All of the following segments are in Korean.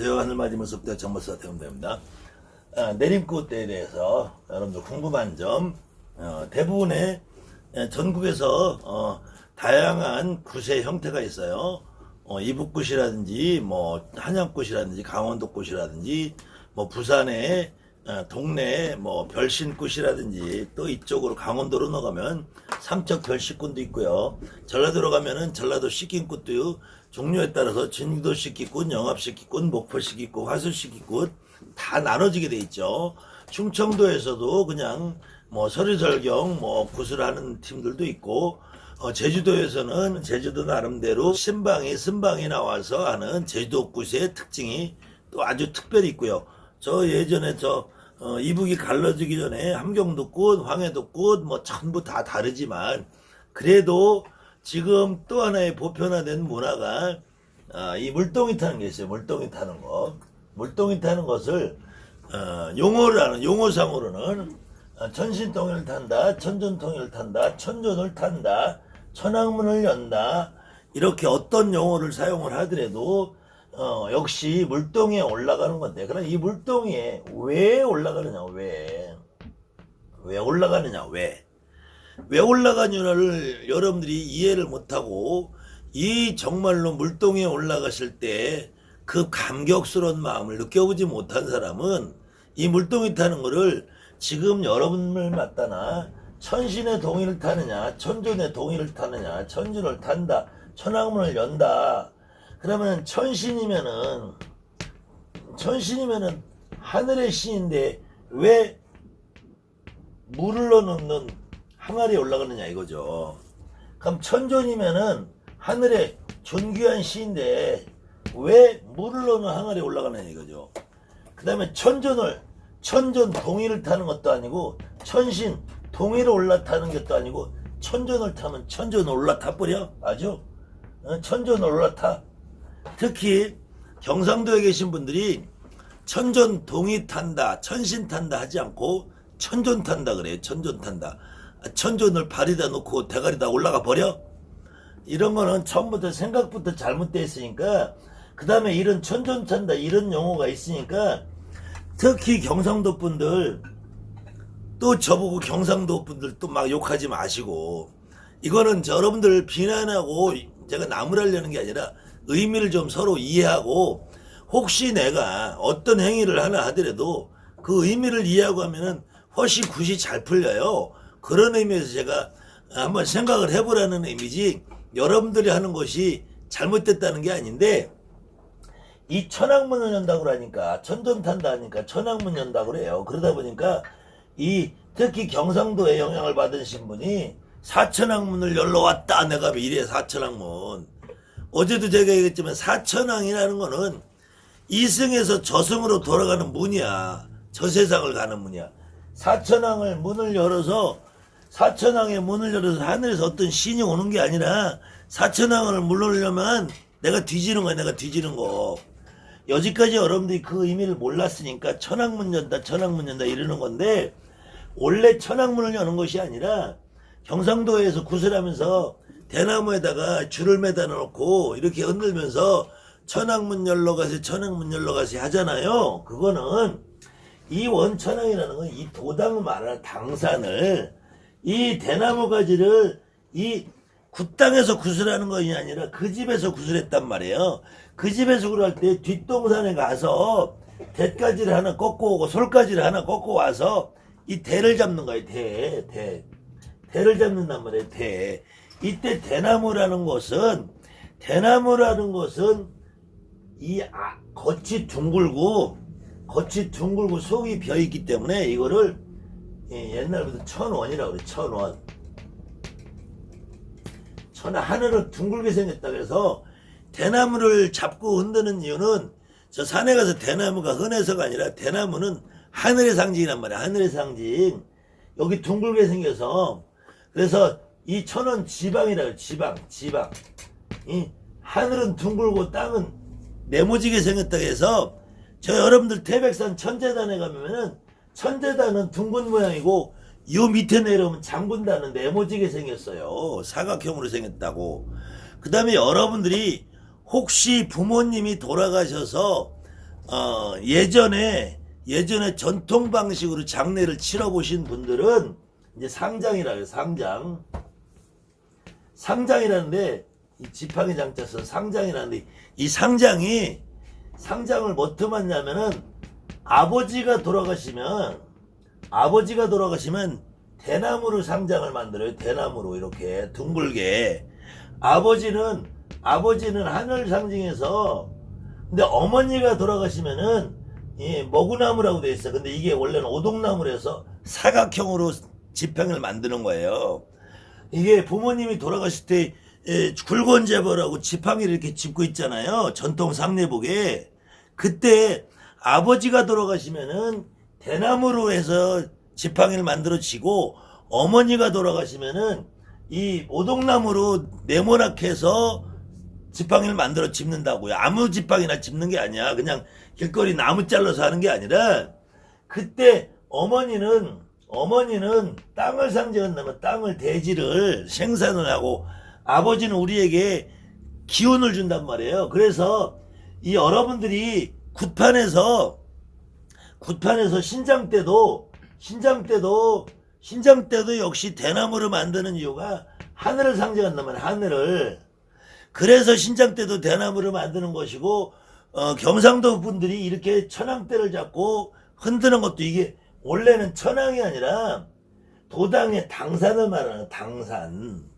안녕하세요. 하늘맞이 습대 정보사 대원대입니다. 내림꽃대에 대해서 여러분들 궁금한 점, 대부분의 전국에서 다양한 굿의 형태가 있어요. 이북굿이라든지 뭐 한양꽃이라든지 강원도꽃이라든지 뭐 부산의 동네 뭐 별신꽃이라든지 또 이쪽으로 강원도로 넘어가면 삼척 별신꽃도 있고요. 전라도로 가면은 전라도 시kin꽃도 종류에 따라서 진도 시kin꽃, 영합 시kin꽃, 목포 시kin꽃, 화수 시kin꽃 다 나눠지게 돼 있죠. 충청도에서도 그냥 뭐 서리설경 뭐 굿을 하는 팀들도 있고, 제주도에서는 제주도 나름대로 신방이 나와서 하는 제주도 굿의 특징이 또 아주 특별히 있고요. 저 예전에 이북이 갈라지기 전에 함경도꽃, 황해도꽃 뭐 전부 다 다르지만 그래도 지금 또 하나의 보편화된 문화가 이 물동이 타는 게 있어요. 물동이 타는 거. 물동이 타는 것을 용어상으로는 천신통일을 탄다, 천전통일을 탄다, 천존을 탄다, 천왕문을 연다, 이렇게 어떤 용어를 사용을 하더라도 역시 물동에 올라가는 건데, 그럼 이 물동에 왜 올라가느냐, 왜 올라가느냐, 왜 올라가느냐를 여러분들이 이해를 못하고, 이 정말로 물동에 올라가실 때 그 감격스러운 마음을 느껴보지 못한 사람은 이 물동이 타는 거를 지금 여러분을 맞다나 천신의 동의를 타느냐, 천존의 동의를 타느냐, 천존을 탄다, 천왕문을 연다. 그러면 천신이면은 하늘의 신인데 왜 물을 넣는 항아리에 올라가느냐 이거죠. 그럼 천존이면은 하늘의 존귀한 신인데 왜 물을 넣는 항아리에 올라가느냐 이거죠. 그 다음에 천존 동의를 타는 것도 아니고 천신 동의를 올라타는 것도 아니고 천존을 타면 천존을 올라타 버려. 아주 천존을 올라타. 특히 경상도에 계신 분들이 천존 동의 탄다, 천신 탄다 하지 않고 천존 탄다 그래요. 천존 탄다. 천존을 발에다 놓고 대가리다 올라가 버려. 이런 거는 처음부터 생각부터 잘못되어 있으니까, 그 다음에 이런 천존 탄다 이런 용어가 있으니까 특히 경상도 분들, 또 저보고 경상도 분들 또 막 욕하지 마시고, 이거는 여러분들 비난하고 제가 나무라려는 게 아니라 의미를 좀 서로 이해하고, 혹시 내가 어떤 행위를 하나 하더라도 그 의미를 이해하고 하면은 훨씬 굿이 잘 풀려요. 그런 의미에서 제가 한번 생각을 해보라는 의미지, 여러분들이 하는 것이 잘못됐다는 게 아닌데, 이 천왕문을 연다고 그러니까, 천존 탄다 하니까 천왕문 연다고 그래요. 그러다 보니까 특히 경상도에 영향을 받으신 분이 사천왕문을 열러 왔다, 내가 이래. 사천왕문, 어제도 제가 얘기했지만 사천왕이라는 거는 이승에서 저승으로 돌아가는 문이야. 저 세상을 가는 문이야. 사천왕의 문을 열어서 하늘에서 어떤 신이 오는 게 아니라, 사천왕을 물러려면 내가 뒤지는 거야. 내가 뒤지는 거. 여지까지 여러분들이 그 의미를 몰랐으니까 천왕문 연다 이러는 건데, 원래 천왕문을 여는 것이 아니라 경상도에서 굿을 하면서 대나무에다가 줄을 매다 놓고 이렇게 흔들면서 천왕문 열러 가세요 하잖아요. 그거는 이 원천왕이라는 건 이 도당을 말하는 당산을, 이 대나무 가지를 이 굿땅에서 굿을 하는 것이 아니라 그 집에서 굿을 했단 말이에요. 그 집에서 굿을 할 때 뒷동산에 가서 대가지를 하나 꺾고 오고 솔가지를 하나 꺾고 와서 이 대를 잡는 거예요. 대를 잡는단 말이에요. 이때 대나무라는 것은 이 겉이 둥글고 속이 비어있기 때문에 이거를 옛날부터 천원이라고 그래. 하늘은 둥글게 생겼다 그래서 대나무를 잡고 흔드는 이유는, 저 산에 가서 대나무가 흔해서가 아니라 대나무는 하늘의 상징이란 말이야. 하늘의 상징. 여기 둥글게 생겨서, 그래서 이 천원 지방이라고. 지방. 하늘은 둥글고 땅은 네모지게 생겼다 해서, 저 여러분들 태백산 천재단에 가면은 천재단은 둥근 모양이고 요 밑에 내려오면 장군단은 네모지게 생겼어요. 사각형으로 생겼다고. 그 다음에 여러분들이 혹시 부모님이 돌아가셔서 예전에 전통 방식으로 장례를 치러 보신 분들은 이제 상장이라 해요. 상장이라는데 이 지팡이 장자 써 상장이라는데 이 상장을 뭐 틈었냐면은 아버지가 돌아가시면 대나무로 상장을 만들어요. 대나무로 이렇게 둥글게. 아버지는 하늘 상징해서, 근데 어머니가 돌아가시면은 이 머구나무라고 돼 있어. 근데 이게 원래는 오동나무라서 사각형으로 지팡이를 만드는 거예요. 이게 부모님이 돌아가실 때 굵은 재벌하고 지팡이를 이렇게 짚고 있잖아요. 전통 상례복에. 그때 아버지가 돌아가시면은 대나무로 해서 지팡이를 만들어 지고, 어머니가 돌아가시면은 이 오동나무로 네모나게 해서 지팡이를 만들어 짚는다고요. 아무 지팡이나 짚는 게 아니야. 그냥 길거리 나무 잘라서 하는 게 아니라, 그때 어머니는 땅을 상징한다면 땅을 대지를 생산을 하고, 아버지는 우리에게 기운을 준단 말이에요. 그래서 이 여러분들이 굿판에서 신장 때도 역시 대나무로 만드는 이유가 하늘을 상징한다면 하늘을. 그래서 신장 때도 대나무를 만드는 것이고, 경상도 분들이 이렇게 천왕대를 잡고 흔드는 것도, 이게 원래는 천왕이 아니라 도당의 당산을 말하는 당산.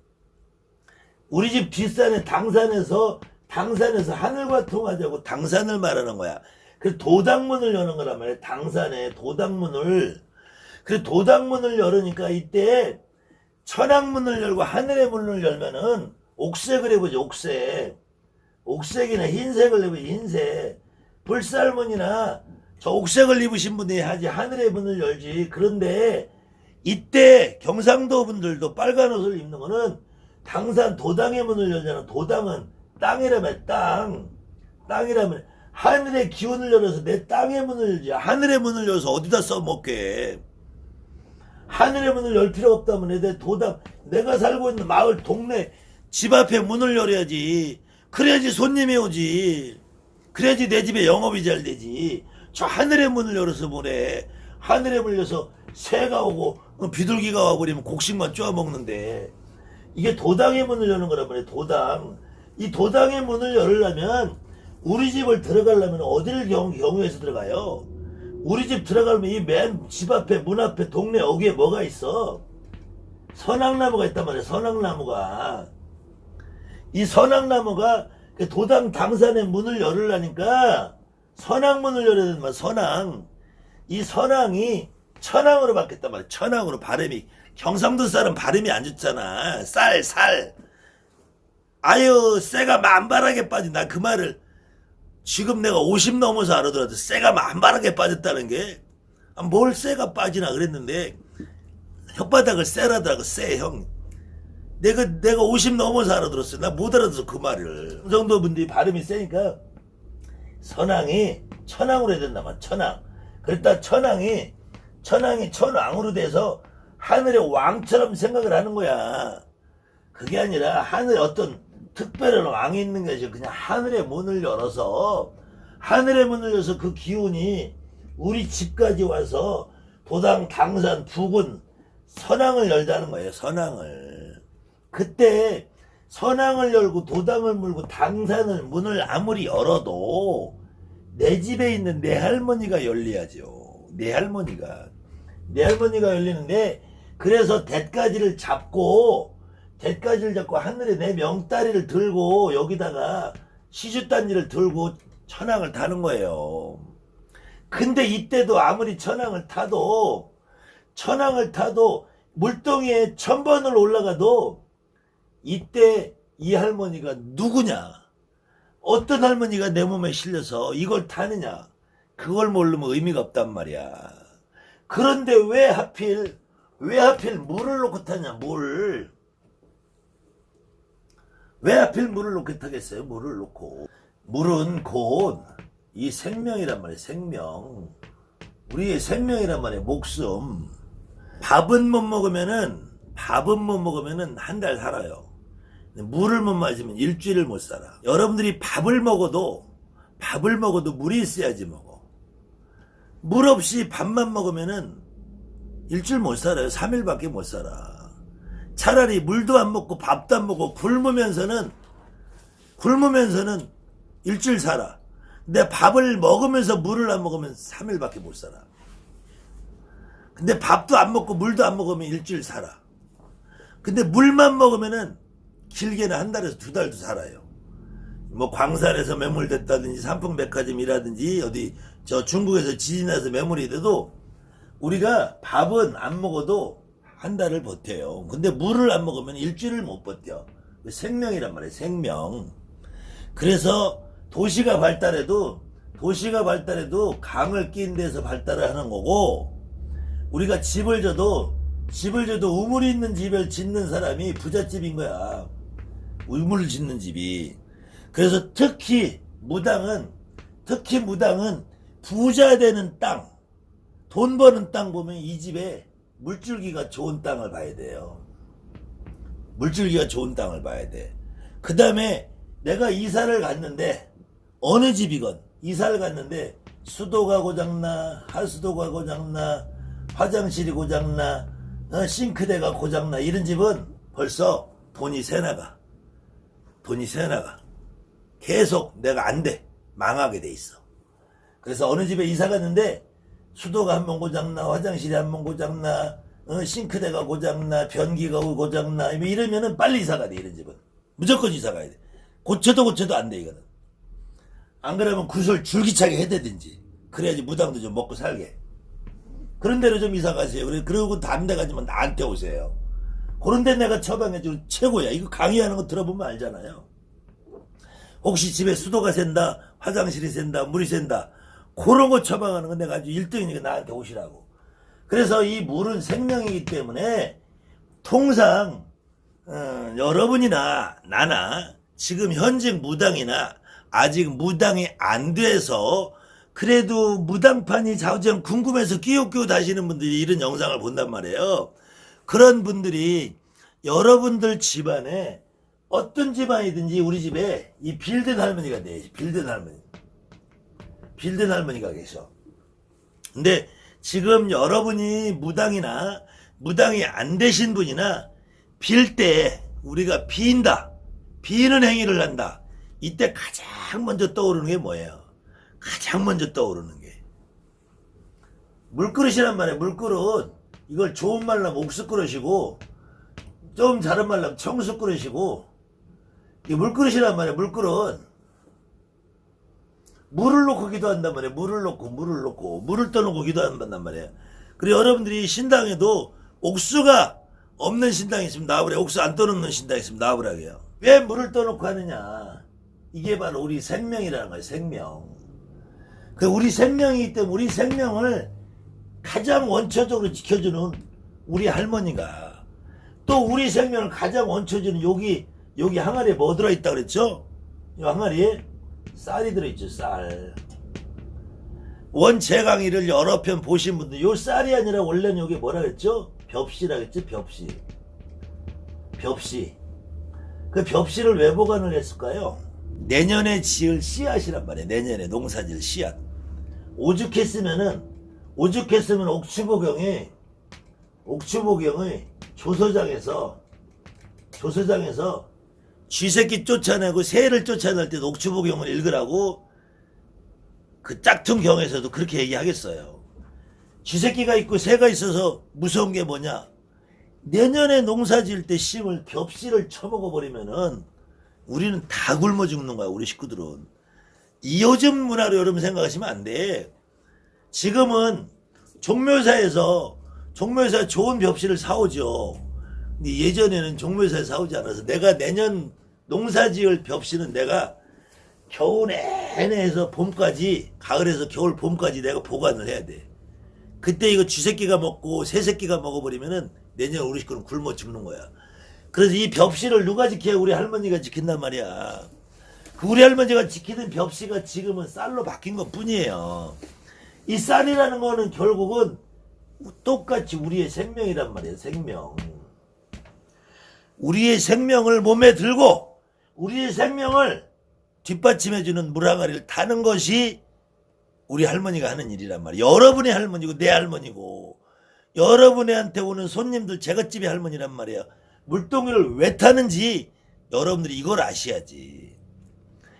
우리 집 뒷산에 당산에서 하늘과 통하자고 당산을 말하는 거야. 그래서 도당문을 여는 거란 말이야. 당산에 도당문을. 그래서 도당문을 열으니까 이때 천왕문을 열고 하늘의 문을 열면은 옥색을 해보죠. 옥색이나 흰색을 해보죠. 흰색. 불살문이나 저 옥색을 입으신 분이 하지 하늘의 문을 열지. 그런데 이때 경상도 분들도 빨간 옷을 입는 거는 당산 도당의 문을 열잖아. 도당은 땅이라면 땅이라면 하늘의 기운을 열어서 내 땅의 문을 열지. 하늘의 문을 열어서 어디다 써먹게. 하늘의 문을 열 필요가 없다면 내 도당, 내가 살고 있는 마을 동네 집 앞에 문을 열어야지. 그래야지 손님이 오지. 그래야지 내 집에 영업이 잘 되지. 저 하늘의 문을 열어서 뭐래. 하늘의 문을 열어서 새가 오고 비둘기가 와버리면 곡식만 쪼아 먹는데, 이게 도당의 문을 여는 거란 말이에요. 도당. 이 도당의 문을 열으려면, 우리 집을 들어가려면 어디를 경유해서 들어가요? 우리 집 들어가려면 이 맨 집 앞에 문 앞에 동네 어귀에 뭐가 있어? 선악나무가 있단 말이에요. 선악나무가. 이 선악나무가 도당 당산의 문을 열으려니까 선악문을 열어야 된단 말이야. 선악. 이 선악이 천왕으로 바뀌었단 말이야. 천왕으로. 발음이, 경상도 사람 발음이 안 좋잖아. 살. 아유, 쇠가 만발하게 빠진다. 그 말을 지금 내가 50 넘어서 알아들어도 쇠가 만발하게 빠졌다는 게, 뭘 쇠가 빠지나 그랬는데, 혓바닥을 쇠라더라고. 쇠, 형. 내가 50 넘어서 알아들었어요. 나 못 알아들었어, 그 말을. 경상도 분들이 발음이 세니까 선왕이 천왕으로 해야 된단 말이야. 천왕. 그랬다 천왕이 천왕으로 돼서 하늘의 왕처럼 생각을 하는 거야. 그게 아니라 하늘에 어떤 특별한 왕이 있는 게 아니라 그냥 하늘의 문을 열어서 그 기운이 우리 집까지 와서 도당, 당산, 부군, 선왕을 열자는 거예요. 선왕을. 그때 선왕을 열고 도당을 물고 당산을 문을 아무리 열어도 내 집에 있는 내 할머니가 열려야죠. 내 할머니가 열리는데, 그래서 대가지를 잡고 하늘에 내 명다리를 들고 여기다가 시주단지를 들고 천왕을 타는 거예요. 근데 이때도 아무리 천왕을 타도 물동이에 1000번을 올라가도 이때 이 할머니가 누구냐, 어떤 할머니가 내 몸에 실려서 이걸 타느냐, 그걸 모르면 의미가 없단 말이야. 그런데 왜 하필 물을 놓고 타냐. 왜 하필 물을 놓고 타겠어요? 물을 놓고. 물은 곧 이 생명이란 말이에요. 생명. 우리의 생명이란 말이에요. 목숨. 밥은 못 먹으면은 한 달 살아요. 물을 못 마시면 일주일을 못 살아. 여러분들이 밥을 먹어도 물이 있어야지 먹어. 물 없이 밥만 먹으면은 일주일 못 살아요. 3일밖에 못 살아. 차라리 물도 안 먹고 밥도 안 먹고 굶으면서는 일주일 살아. 근데 밥을 먹으면서 물을 안 먹으면 3일밖에 못 살아. 근데 밥도 안 먹고 물도 안 먹으면 일주일 살아. 근데 물만 먹으면은 길게는 한 달에서 2달도 살아요. 뭐 광산에서 매몰됐다든지 삼풍백화점이라든지 어디 저 중국에서 지진 나서 매몰이 돼도 우리가 밥은 안 먹어도 한 달을 버텨요. 근데 물을 안 먹으면 일주일을 못 버텨. 생명이란 말이에요. 생명. 그래서 도시가 발달해도 강을 끼는 데서 발달을 하는 거고, 우리가 집을 져도 우물 있는 집을 짓는 사람이 부잣집인 거야. 우물을 짓는 집이. 그래서 특히 무당은 부자 되는 땅, 돈 버는 땅 보면 이 집에 물줄기가 좋은 땅을 봐야 돼요. 물줄기가 좋은 땅을 봐야 돼. 그 다음에 내가 이사를 갔는데, 어느 집이건 이사를 갔는데 수도가 고장나, 하수도가 고장나, 화장실이 고장나, 싱크대가 고장나, 이런 집은 벌써 돈이 새나가. 계속 내가 안 돼. 망하게 돼 있어. 그래서 어느 집에 이사 갔는데 수도가 한 번 고장나, 화장실이 한 번 고장나, 싱크대가 고장나, 변기가 고장나, 이러면은 빨리 이사 가야 돼. 이런 집은 무조건 이사 가야 돼. 고쳐도 안 돼. 이거는 안 그러면 구슬 줄기차게 해대든지 그래야지 무당도 좀 먹고 살게. 그런 데로 좀 이사 가세요. 그리고 다른 데 가지만 나한테 오세요. 그런 데 내가 처방해주는 최고야. 이거 강의하는 거 들어보면 알잖아요. 혹시 집에 수도가 샌다, 화장실이 샌다, 물이 샌다, 그런 거 처방하는 건 내가 아주 1등이니까 나한테 오시라고. 그래서 이 물은 생명이기 때문에 통상 여러분이나 나나 지금 현직 무당이나 아직 무당이 안 돼서 그래도 무당판이 자우지간 궁금해서 끼우끼우 다시는 분들이 이런 영상을 본단 말이에요. 그런 분들이 여러분들 집안에 어떤 집안이든지 우리 집에 이 빌든 할머니가 돼. 빌든 할머니가 계셔. 근데 지금 여러분이 무당이나 무당이 안 되신 분이나 빌 때 우리가 비는 행위를 한다. 이때 가장 먼저 떠오르는 게 뭐예요? 가장 먼저 떠오르는 게 물그릇이란 말이에요. 물그릇. 이걸 좋은 말로 하면 옥수그릇이고 좀 다른 말로 하면 청수그릇이고, 이 물그릇이란 말이에요. 물그릇. 물을 놓고 기도한단 말이에요. 물을 떠놓고 기도한단 말이에요. 그리고 여러분들이 신당에도 옥수가 없는 신당이 있으면 나와보래요. 옥수 안 떠놓는 신당이 있으면 나와보라고요. 왜 물을 떠놓고 하느냐? 이게 바로 우리 생명이라는 거예요. 생명. 그 우리 생명이기 때문에 우리 생명을 가장 원초적으로 지켜주는 우리 할머니가, 또 우리 생명을 가장 원초주는 여기 항아리에 뭐 들어있다 그랬죠? 이 항아리에 쌀이 들어있죠. 쌀. 원체 강의를 여러 편 보신 분들, 요 쌀이 아니라 원래는 여기 뭐라 그랬죠? 벽시라 그랬죠? 벽시. 그 벽시를 왜 보관을 했을까요? 내년에 지을 씨앗이란 말이에요. 내년에 농사질 씨앗. 오죽했으면 옥추보경이 조서장에서 쥐새끼 쫓아내고 새를 쫓아낼 때도 옥추보경을 읽으라고 그 짝퉁 경에서도 그렇게 얘기하겠어요. 쥐새끼가 있고 새가 있어서 무서운 게 뭐냐? 내년에 농사 지을 때 심을 벽씨를 쳐먹어 버리면은 우리는 다 굶어 죽는 거야. 우리 식구들은. 이 요즘 문화로 여러분 생각하시면 안 돼. 지금은 종묘사에서 좋은 벽씨를 사오죠. 근데 예전에는 종묘사에서 사오지 않아서 내가 내년 농사 지을 벽씨는 내가 겨울 내내에서 봄까지, 가을에서 겨울 봄까지 내가 보관을 해야 돼. 그때 이거 쥐새끼가 먹고 새새끼가 먹어버리면은 내년 우리 식구는 굶어 죽는 거야. 그래서 이 벽씨를 누가 지켜야? 우리 할머니가 지킨단 말이야. 그 우리 할머니가 지키는 벽씨가 지금은 쌀로 바뀐 것 뿐이에요. 이 쌀이라는 거는 결국은 똑같이 우리의 생명이란 말이에요. 생명. 우리의 생명을 몸에 들고 우리의 생명을 뒷받침해주는 물항아리를 타는 것이 우리 할머니가 하는 일이란 말이에요. 여러분의 할머니고 내 할머니고 여러분한테 오는 손님들 제갓집의 할머니란 말이에요. 물동이를 왜 타는지 여러분들이 이걸 아셔야지.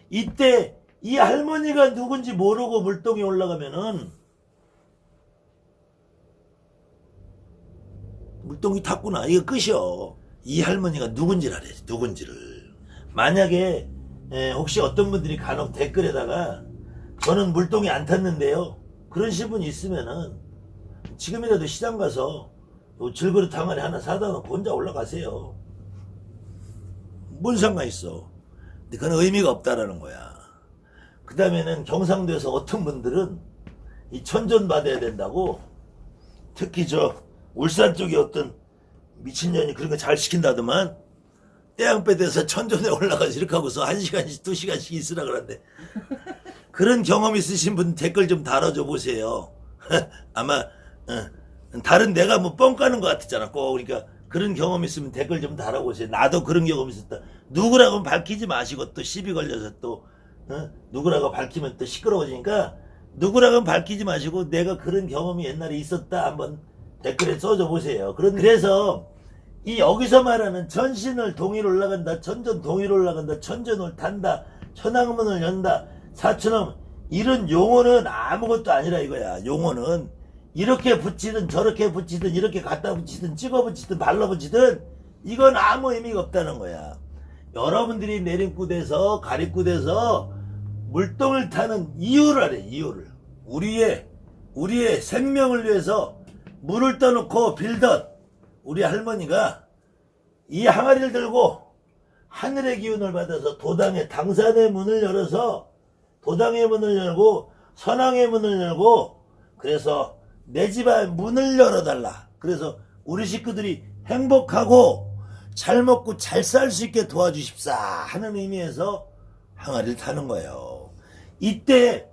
이때 이 할머니가 누군지 모르고 물동이 올라가면은 물동이 탔구나 이거 끝이요. 이 할머니가 누군지를 알아야지. 누군지를. 만약에 혹시 어떤 분들이 간혹 댓글에다가 저는 물동이 안 탔는데요 그러신 분이 있으면은 지금이라도 시장 가서 질그릇 항아리 하나 사다 놓고 혼자 올라가세요. 뭔 상관 있어. 근데 그건 의미가 없다라는 거야. 그 다음에는 경상도에서 어떤 분들은 이 천전 받아야 된다고 특히 저 울산 쪽에 어떤 미친년이 그런 거 잘 시킨다더만 떼양빼대서 천전에 올라가서 이렇게 하고서 1시간씩 2시간씩 있으라 그러는데 그런 경험 있으신 분 댓글 좀 달아줘 보세요. 아마 다른 내가 뭐 뻥 까는 것 같았잖아 꼭. 그러니까 그런 경험 있으면 댓글 좀 달아보세요. 나도 그런 경험 있었다. 누구라고 밝히지 마시고 또 시비 걸려서 또 누구라고 밝히면 또 시끄러워지니까 누구라고 밝히지 마시고 내가 그런 경험이 옛날에 있었다 한번 댓글에 써줘 보세요. 그래서 이 여기서 말하는 전신을 동일 올라간다, 천전 동일 올라간다, 천전을 탄다, 천왕문을 연다, 사천왕 이런 용어는 아무것도 아니라 이거야. 용어는 이렇게 붙이든 저렇게 붙이든 이렇게 갖다 붙이든 찍어 붙이든 발라 붙이든 이건 아무 의미가 없다는 거야. 여러분들이 내림굿에서 가리굿에서 물동을 타는 이유를 알아요. 이유를. 우리의 생명을 위해서 물을 떠놓고 빌던 우리 할머니가 이 항아리를 들고 하늘의 기운을 받아서 도당의 당산의 문을 열어서 도당의 문을 열고 선왕의 문을 열고 그래서 내 집안 문을 열어달라. 그래서 우리 식구들이 행복하고 잘 먹고 잘 살 수 있게 도와주십사 하는 의미에서 항아리를 타는 거예요. 이때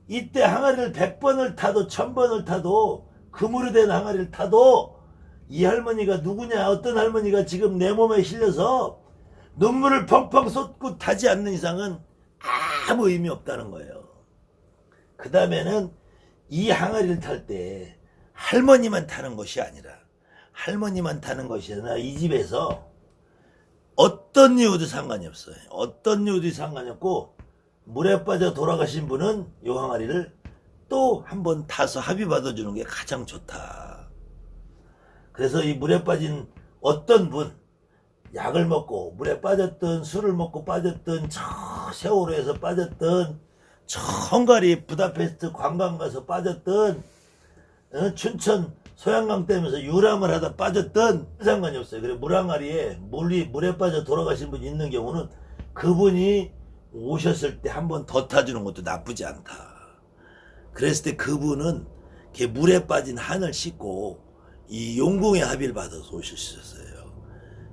항아리를 100번을 타도 1000번을 타도 금으로 된 항아리를 타도 이 할머니가 누구냐 어떤 할머니가 지금 내 몸에 실려서 눈물을 펑펑 쏟고 타지 않는 이상은 아무 의미 없다는 거예요. 그 다음에는 이 항아리를 탈 때 할머니만 타는 것이 아니라 이 집에서 어떤 이유도 상관이 없어요. 어떤 이유도 상관이 없고 물에 빠져 돌아가신 분은 이 항아리를 또 한번 타서 합의 받아주는 게 가장 좋다. 그래서 이 물에 빠진 어떤 분 약을 먹고 물에 빠졌던 술을 먹고 빠졌던 저 세월호에서 빠졌던 저 헝가리 부다페스트 관광 가서 빠졌던 춘천 소양강 댐에서 유람을 하다 빠졌던 상관이 없어요. 그래 물항아리에 물에 빠져 돌아가신 분이 있는 경우는 그분이 오셨을 때 한 번 더 타주는 것도 나쁘지 않다. 그랬을 때 그분은 물에 빠진 한을 싣고 이 용궁의 합의를 받아서 오셨어요.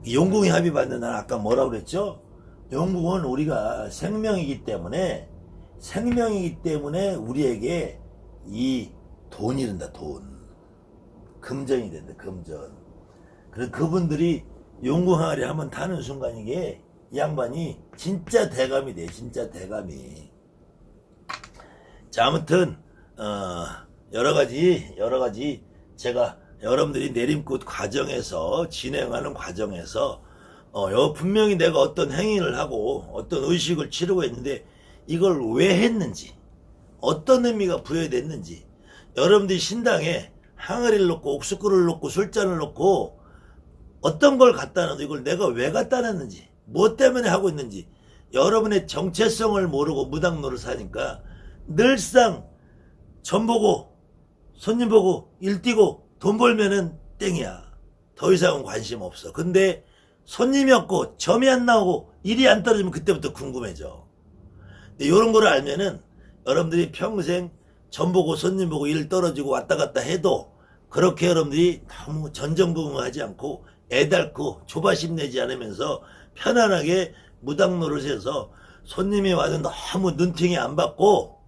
이 용궁의 합의 받는 날 아까 뭐라고 그랬죠? 용궁은 우리가 생명이기 때문에 우리에게 이 돈이 된다. 돈. 금전이 된다. 금전. 그래서 그분들이 용궁 항아리 한번 타는 순간 이게 이 양반이 진짜 대감이 돼. 진짜 대감이. 자, 아무튼 여러 가지 제가 여러분들이 내림굿 과정에서 진행하는 과정에서 분명히 내가 어떤 행위를 하고 어떤 의식을 치르고 있는데 이걸 왜 했는지 어떤 의미가 부여됐는지 여러분들이 신당에 항아리를 놓고 옥수구를 놓고 술잔을 놓고 어떤 걸 갖다 놔도 이걸 내가 왜 갖다 놨는지 뭐 때문에 하고 있는지 여러분의 정체성을 모르고 무당노를 사니까 늘상 점 보고 손님 보고 일 뛰고 돈 벌면은 땡이야. 더 이상은 관심 없어. 근데 손님이 없고 점이 안 나오고 일이 안 떨어지면 그때부터 궁금해져. 이런 거를 알면은 여러분들이 평생 점 보고 손님 보고 일 떨어지고 왔다 갔다 해도 그렇게 여러분들이 너무 전전긍긍하지 않고 애달고 조바심 내지 않으면서 편안하게 무당노릇해서 손님이 와도 너무 눈팅이 안 받고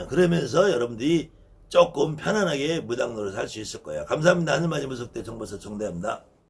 그러면서 여러분들이 조금 편안하게 무당노릇 할 수 있을 거예요. 감사합니다. 하늘맞이 무속대 정보사 정대합니다.